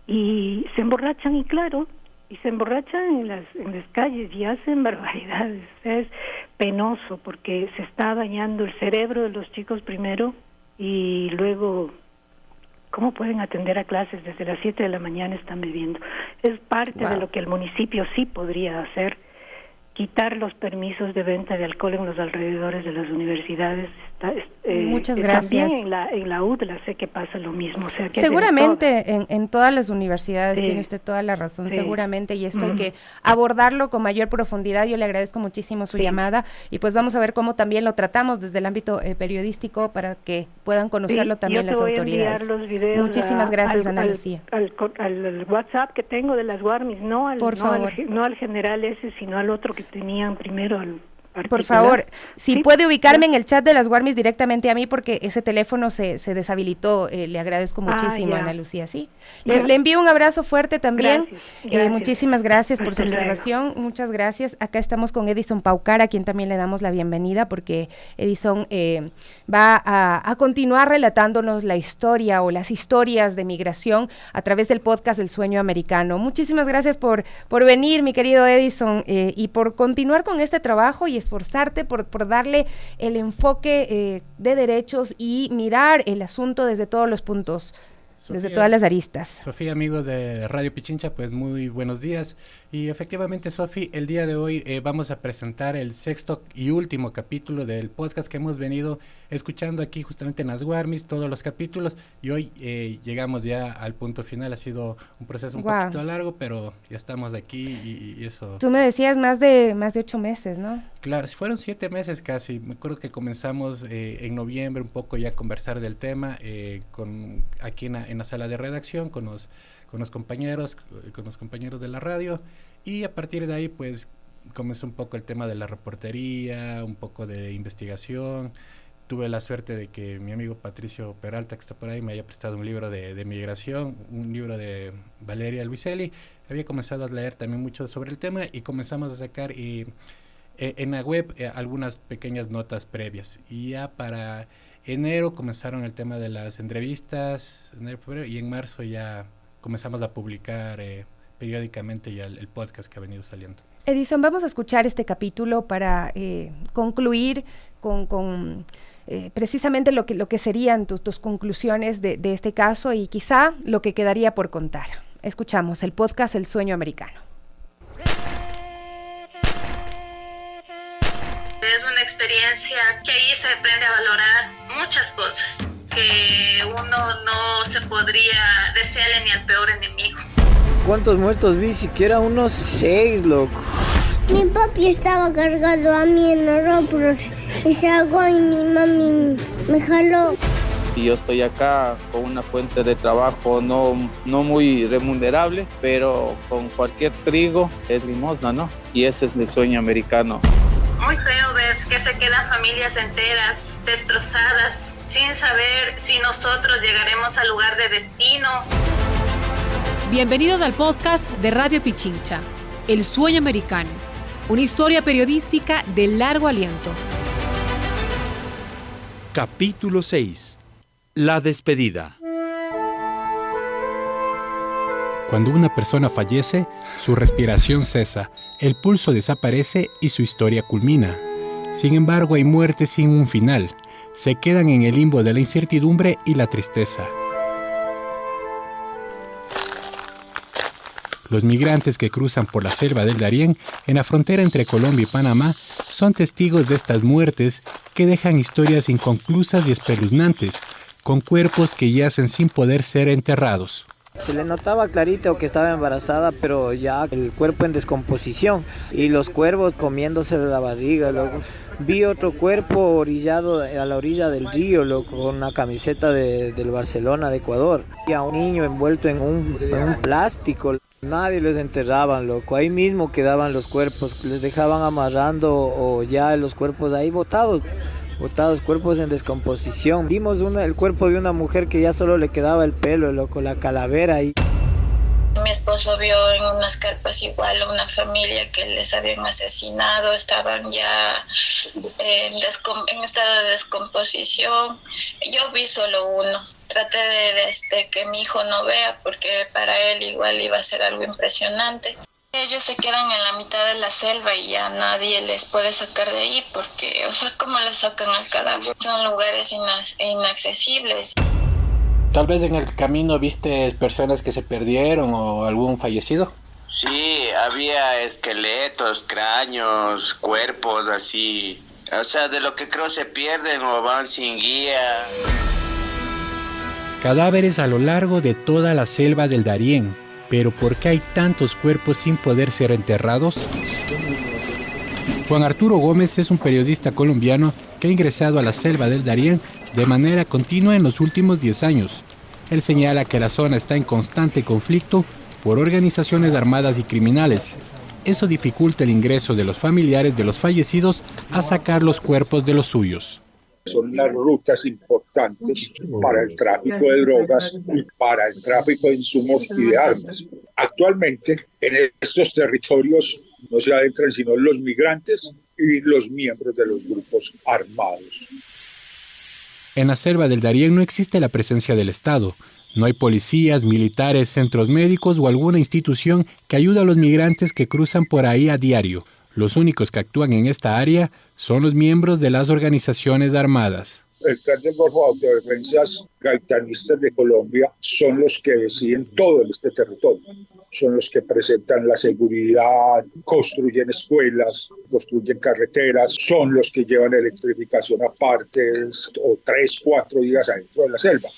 y se emborrachan, y claro, se emborrachan en las calles y hacen barbaridades. Es penoso porque se está dañando el cerebro de los chicos primero, y luego ¿cómo pueden atender a clases? Desde las 7 de la mañana están bebiendo. Es parte de lo que el municipio sí podría hacer, quitar los permisos de venta de alcohol en los alrededores de las universidades. Muchas gracias. También en la UDLA sé que pasa lo mismo. O sea, que seguramente en todas las universidades, tiene usted toda la razón, seguramente, y esto hay que abordarlo con mayor profundidad. Yo le agradezco muchísimo su llamada, y pues vamos a ver cómo también lo tratamos desde el ámbito periodístico para que puedan conocerlo también las autoridades. Los videos muchísimas gracias, Ana Lucía. Al WhatsApp que tengo de las Guarmis, no al general ese, sino al otro que tenían primero, al por favor, si puede ubicarme en el chat de las Guarmis directamente a mí, porque ese teléfono se deshabilitó. Le agradezco muchísimo, Ana Lucía. Sí, le envío un abrazo fuerte también. Gracias. Muchísimas gracias por su observación. Muchas gracias. Acá estamos con Edison Paucar, a quien también le damos la bienvenida, porque Edison va a continuar relatándonos la historia o las historias de migración a través del podcast El Sueño Americano. Muchísimas gracias por venir, mi querido Edison, y por continuar con este trabajo y esforzarte por darle el enfoque de derechos y mirar el asunto desde todos los puntos, Sofía, desde todas las aristas. Sofía, amigos de Radio Pichincha, pues muy buenos días. Y efectivamente, Sofi, el día de hoy vamos a presentar el 6º y último capítulo del podcast que hemos venido escuchando aquí justamente en las Guarmis, todos los capítulos, y hoy llegamos ya al punto final. Ha sido un proceso un poquito largo, pero ya estamos aquí y eso. Tú me decías más de 8 meses, ¿no? Claro, fueron 7 meses casi. Me acuerdo que comenzamos en noviembre un poco ya a conversar del tema aquí en la sala de redacción con los compañeros de la radio, y a partir de ahí pues comenzó un poco el tema de la reportería, un poco de investigación. Tuve la suerte de que mi amigo Patricio Peralta, que está por ahí, me haya prestado un libro de migración, un libro de Valeria Luiselli. Había comenzado a leer también mucho sobre el tema y comenzamos a sacar en la web algunas pequeñas notas previas, y ya para enero comenzaron el tema de las entrevistas, enero, febrero, y en marzo ya comenzamos a publicar periódicamente ya el podcast que ha venido saliendo. Edison, vamos a escuchar este capítulo para concluir con precisamente lo que serían tus conclusiones de este caso, y quizá lo que quedaría por contar. Escuchamos el podcast El Sueño Americano. Es una experiencia que ahí se aprende a valorar muchas cosas que uno no se podría desearle ni al peor enemigo. ¿Cuántos muertos vi? Siquiera unos 6, loco. Mi papi estaba cargado a mí en los hombros y se ahogó y mi mami me jaló. Y yo estoy acá con una fuente de trabajo no muy remunerable, pero con cualquier trigo es limosna, ¿no? Y ese es el sueño americano. Muy feo ver que se quedan familias enteras destrozadas, sin saber si nosotros llegaremos al lugar de destino. Bienvenidos al podcast de Radio Pichincha, El Sueño Americano, una historia periodística de largo aliento. Capítulo 6. La despedida. Cuando una persona fallece, su respiración cesa, el pulso desaparece y su historia culmina. Sin embargo, hay muertes sin un final. Se quedan en el limbo de la incertidumbre y la tristeza. Los migrantes que cruzan por la selva del Darién, en la frontera entre Colombia y Panamá, son testigos de estas muertes que dejan historias inconclusas y espeluznantes, con cuerpos que yacen sin poder ser enterrados. Se le notaba clarito que estaba embarazada, pero ya el cuerpo en descomposición y los cuervos comiéndose la barriga, loco. Vi otro cuerpo orillado a la orilla del río, loco, con una camiseta del Barcelona de Ecuador. Y a un niño envuelto en un plástico. Nadie les enterraban, loco. Ahí mismo quedaban los cuerpos, les dejaban amarrando o ya los cuerpos ahí botados, cuerpos en descomposición. Vimos el cuerpo de una mujer que ya solo le quedaba el pelo, loco, la calavera ahí. Mi esposo vio en unas carpas igual a una familia que les habían asesinado, estaban ya en estado de descomposición. Yo vi solo uno. Traté de que mi hijo no vea porque para él igual iba a ser algo impresionante. Ellos se quedan en la mitad de la selva y ya nadie les puede sacar de ahí porque, o sea, ¿cómo les sacan al cadáver? Son lugares inaccesibles. Tal vez en el camino viste personas que se perdieron o algún fallecido. Sí, había esqueletos, cráneos, cuerpos así. O sea, de lo que creo se pierden o van sin guía. Cadáveres a lo largo de toda la selva del Darién. Pero ¿por qué hay tantos cuerpos sin poder ser enterrados? Juan Arturo Gómez es un periodista colombiano que ha ingresado a la selva del Darién de manera continua en los últimos 10 años. Él señala que la zona está en constante conflicto por organizaciones armadas y criminales. Eso dificulta el ingreso de los familiares de los fallecidos a sacar los cuerpos de los suyos. Son las rutas importantes para el tráfico de drogas y para el tráfico de insumos y de armas. Actualmente en estos territorios no se adentran sino los migrantes y los miembros de los grupos armados. En la selva del Darién no existe la presencia del Estado. No hay policías, militares, centros médicos o alguna institución que ayude a los migrantes que cruzan por ahí a diario. Los únicos que actúan en esta área son los miembros de las organizaciones armadas. El Clan del Golfo de Autodefensas Gaitanistas de Colombia son los que deciden todo en este territorio. Son los que presentan la seguridad, construyen escuelas, construyen carreteras, son los que llevan electrificación a partes o 3-4 días adentro de la selva.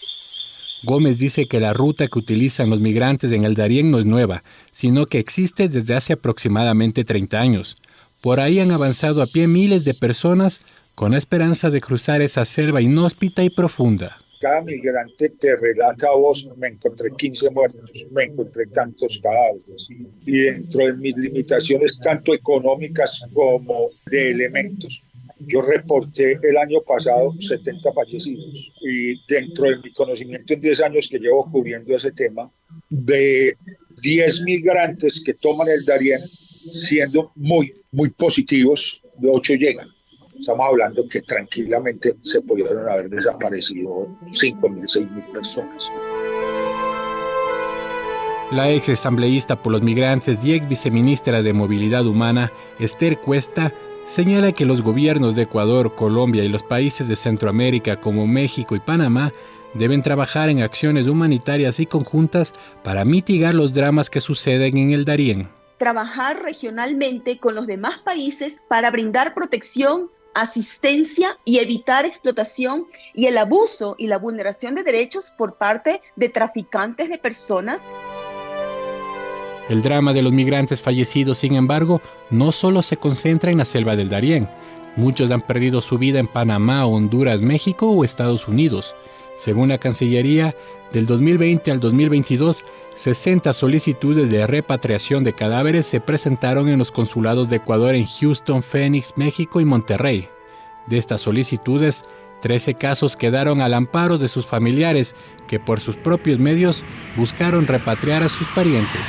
Gómez dice que la ruta que utilizan los migrantes en el Darién no es nueva, sino que existe desde hace aproximadamente 30 años. Por ahí han avanzado a pie miles de personas con la esperanza de cruzar esa selva inhóspita y profunda. Cada migrante te relata a vos, me encontré 15 muertos, me encontré tantos cadáveres. Y dentro de mis limitaciones, tanto económicas como de elementos, yo reporté el año pasado 70 fallecidos. Y dentro de mi conocimiento en 10 años que llevo cubriendo ese tema, de 10 migrantes que toman el Darién, siendo muy positivos, de 8 llegan. Estamos hablando que tranquilamente se pudieron haber desaparecido 5.000, 6.000 personas. La ex asambleísta por los migrantes y ex viceministra de Movilidad Humana, Esther Cuesta, señala que los gobiernos de Ecuador, Colombia y los países de Centroamérica como México y Panamá deben trabajar en acciones humanitarias y conjuntas para mitigar los dramas que suceden en el Darién. Trabajar regionalmente con los demás países para brindar protección, asistencia y evitar explotación y el abuso y la vulneración de derechos por parte de traficantes de personas. El drama de los migrantes fallecidos, sin embargo, no solo se concentra en la selva del Darién. Muchos han perdido su vida en Panamá, Honduras, México o Estados Unidos. Según la Cancillería, del 2020 al 2022, 60 solicitudes de repatriación de cadáveres se presentaron en los consulados de Ecuador en Houston, Phoenix, México y Monterrey. De estas solicitudes, 13 casos quedaron al amparo de sus familiares, que por sus propios medios buscaron repatriar a sus parientes.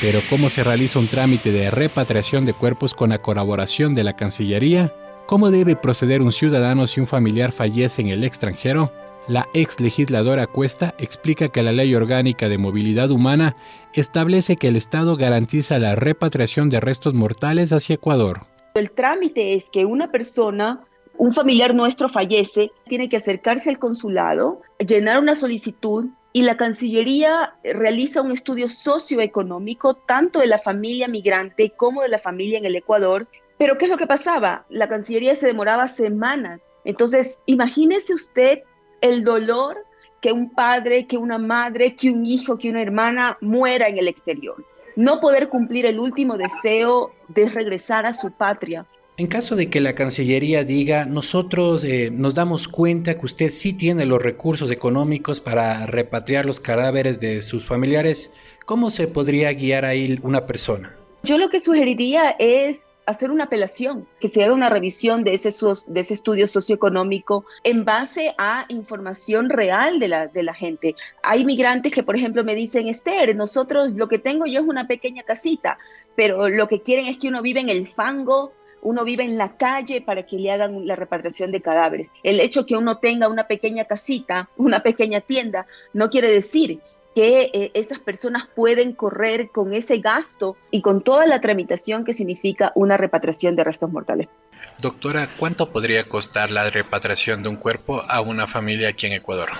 Pero ¿cómo se realiza un trámite de repatriación de cuerpos con la colaboración de la Cancillería? ¿Cómo debe proceder un ciudadano si un familiar fallece en el extranjero? La ex legisladora Cuesta explica que la Ley Orgánica de Movilidad Humana establece que el Estado garantiza la repatriación de restos mortales hacia Ecuador. El trámite es que una persona, un familiar nuestro fallece, tiene que acercarse al consulado, llenar una solicitud y la Cancillería realiza un estudio socioeconómico tanto de la familia migrante como de la familia en el Ecuador. Pero ¿qué es lo que pasaba? La Cancillería se demoraba semanas. Entonces, imagínese usted el dolor que un padre, que una madre, que un hijo, que una hermana muera en el exterior. No poder cumplir el último deseo de regresar a su patria. En caso de que la Cancillería diga, nosotros nos damos cuenta que usted sí tiene los recursos económicos para repatriar los cadáveres de sus familiares, ¿cómo se podría guiar ahí una persona? Yo lo que sugeriría es hacer una apelación, que se haga una revisión de ese estudio socioeconómico en base a información real de la gente. Hay migrantes que, por ejemplo, me dicen, Esther, nosotros lo que tengo yo es una pequeña casita, pero lo que quieren es que uno vive en el fango, uno vive en la calle para que le hagan la repatriación de cadáveres. El hecho que uno tenga una pequeña casita, una pequeña tienda, no quiere decir que esas personas pueden correr con ese gasto y con toda la tramitación que significa una repatriación de restos mortales. Doctora, ¿cuánto podría costar la repatriación de un cuerpo a una familia aquí en Ecuador?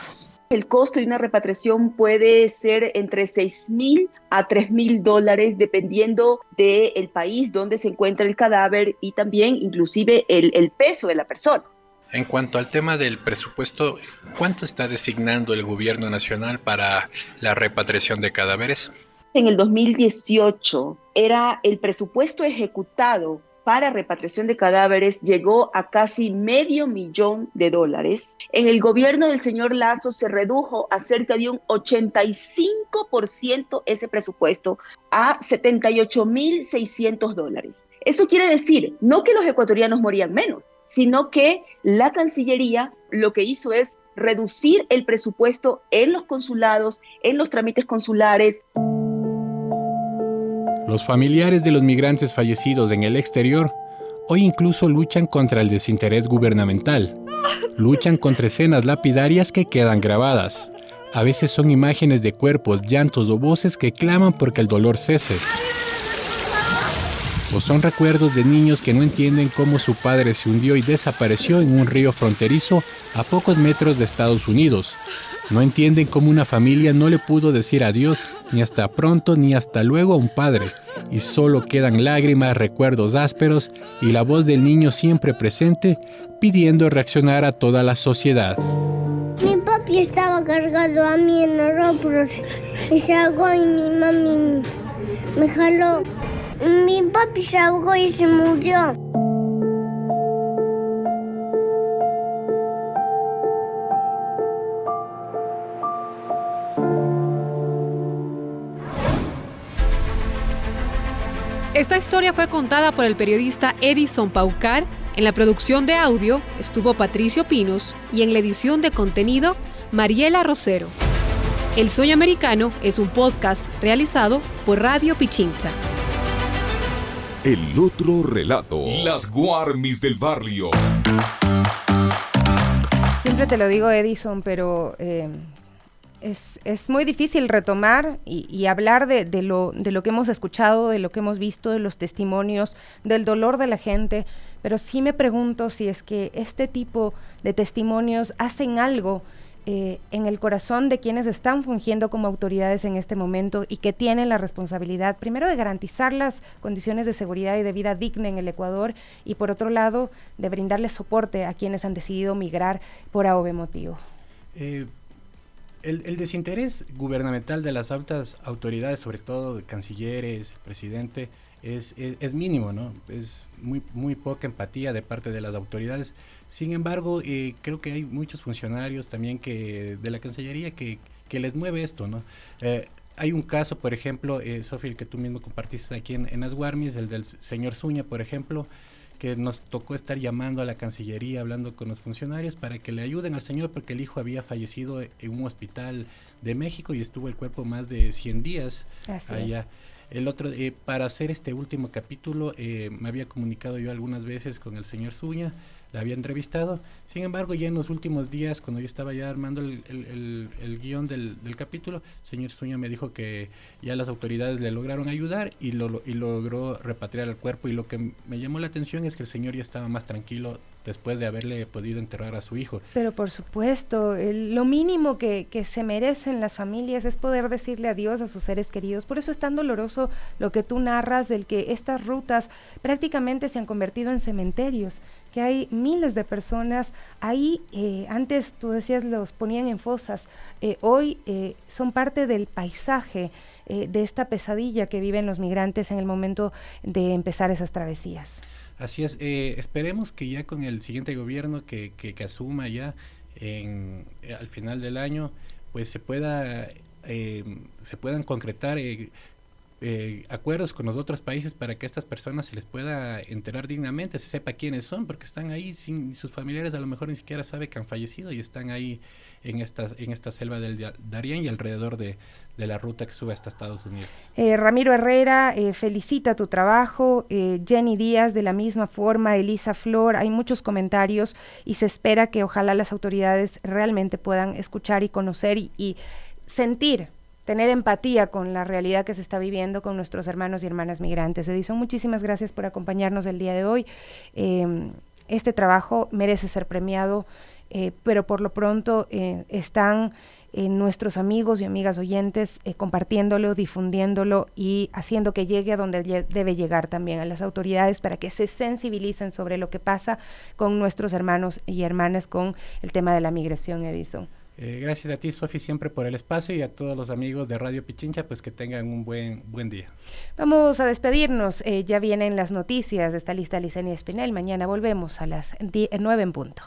El costo de una repatriación puede ser entre $6,000 a $3,000 dependiendo del país donde se encuentra el cadáver y también inclusive el peso de la persona. En cuanto al tema del presupuesto, ¿cuánto está designando el gobierno nacional para la repatriación de cadáveres? En el 2018 era el presupuesto ejecutado para repatriación de cadáveres llegó a casi $500,000. En el gobierno del señor Lasso se redujo a cerca de un 85% ese presupuesto a $78,600. Eso quiere decir, no que los ecuatorianos morían menos, sino que la Cancillería lo que hizo es reducir el presupuesto en los consulados, en los trámites consulares. Los familiares de los migrantes fallecidos en el exterior hoy incluso luchan contra el desinterés gubernamental. Luchan contra escenas lapidarias que quedan grabadas. A veces son imágenes de cuerpos, llantos o voces que claman porque el dolor cese. O son recuerdos de niños que no entienden cómo su padre se hundió y desapareció en un río fronterizo a pocos metros de Estados Unidos. No entienden cómo una familia no le pudo decir adiós ni hasta pronto ni hasta luego a un padre, y solo quedan lágrimas, recuerdos ásperos y la voz del niño siempre presente pidiendo reaccionar a toda la sociedad. Mi papi estaba cargado a mí en los hombros y se ahogó y mi mami me jaló. Mi papi se ahogó y se murió. Esta historia fue contada por el periodista Edison Paucar. En la producción de audio estuvo Patricio Pinos y en la edición de contenido Mariela Rosero. El Sueño Americano es un podcast realizado por Radio Pichincha. El otro relato. Las Guarmis del barrio. Siempre te lo digo, Edison, pero es muy difícil retomar y hablar de lo que hemos escuchado, de lo que hemos visto, de los testimonios, del dolor de la gente, pero sí me pregunto si es que este tipo de testimonios hacen algo en el corazón de quienes están fungiendo como autoridades en este momento y que tienen la responsabilidad, primero, de garantizar las condiciones de seguridad y de vida digna en el Ecuador y, por otro lado, de brindarles soporte a quienes han decidido migrar por A o B motivo. El desinterés gubernamental de las altas autoridades, sobre todo de cancilleres, presidente, es mínimo, ¿no? Es muy poca empatía de parte de las autoridades. Sin embargo, creo que hay muchos funcionarios también de la Cancillería que les mueve esto, ¿no? Hay un caso, por ejemplo, Sofía, el que tú mismo compartiste aquí en las Guarmis, el del señor Zúñiga, por ejemplo, que nos tocó estar llamando a la Cancillería, hablando con los funcionarios para que le ayuden al señor, porque el hijo había fallecido en un hospital de México y estuvo el cuerpo más de 100 días allá. El otro, para hacer este último capítulo, me había comunicado yo algunas veces con el señor Zúñiga, la había entrevistado. Sin embargo, ya en los últimos días, cuando yo estaba ya armando el guión del capítulo, el señor Zúñiga me dijo que ya las autoridades le lograron ayudar y logró repatriar el cuerpo. Y lo que me llamó la atención es que el señor ya estaba más tranquilo después de haberle podido enterrar a su hijo. Pero por supuesto, lo mínimo que se merecen las familias es poder decirle adiós a sus seres queridos. Por eso es tan doloroso lo que tú narras, del que estas rutas prácticamente se han convertido en cementerios, que hay miles de personas ahí. Antes tú decías los ponían en fosas, hoy son parte del paisaje de esta pesadilla que viven los migrantes en el momento de empezar esas travesías. Así es, esperemos que ya con el siguiente gobierno que asuma ya al final del año, pues se puedan concretar acuerdos con los otros países para que a estas personas se les pueda enterar dignamente, se sepa quiénes son, porque están ahí sin sus familiares, a lo mejor ni siquiera saben que han fallecido y están ahí en esta selva del Darién y alrededor de la ruta que sube hasta Estados Unidos. Ramiro Herrera felicita tu trabajo, Jenny Díaz de la misma forma, Elisa Flor, hay muchos comentarios y se espera que ojalá las autoridades realmente puedan escuchar y conocer y sentir, tener empatía con la realidad que se está viviendo con nuestros hermanos y hermanas migrantes. Edison, muchísimas gracias por acompañarnos el día de hoy. Este trabajo merece ser premiado, pero por lo pronto están nuestros amigos y amigas oyentes compartiéndolo, difundiéndolo y haciendo que llegue a donde debe llegar también, a las autoridades, para que se sensibilicen sobre lo que pasa con nuestros hermanos y hermanas con el tema de la migración, Edison. Gracias a ti, Sofi, siempre por el espacio, y a todos los amigos de Radio Pichincha, pues que tengan un buen día. Vamos a despedirnos, ya vienen las noticias, está lista Licenia Espinel, mañana volvemos a las 9 en punto.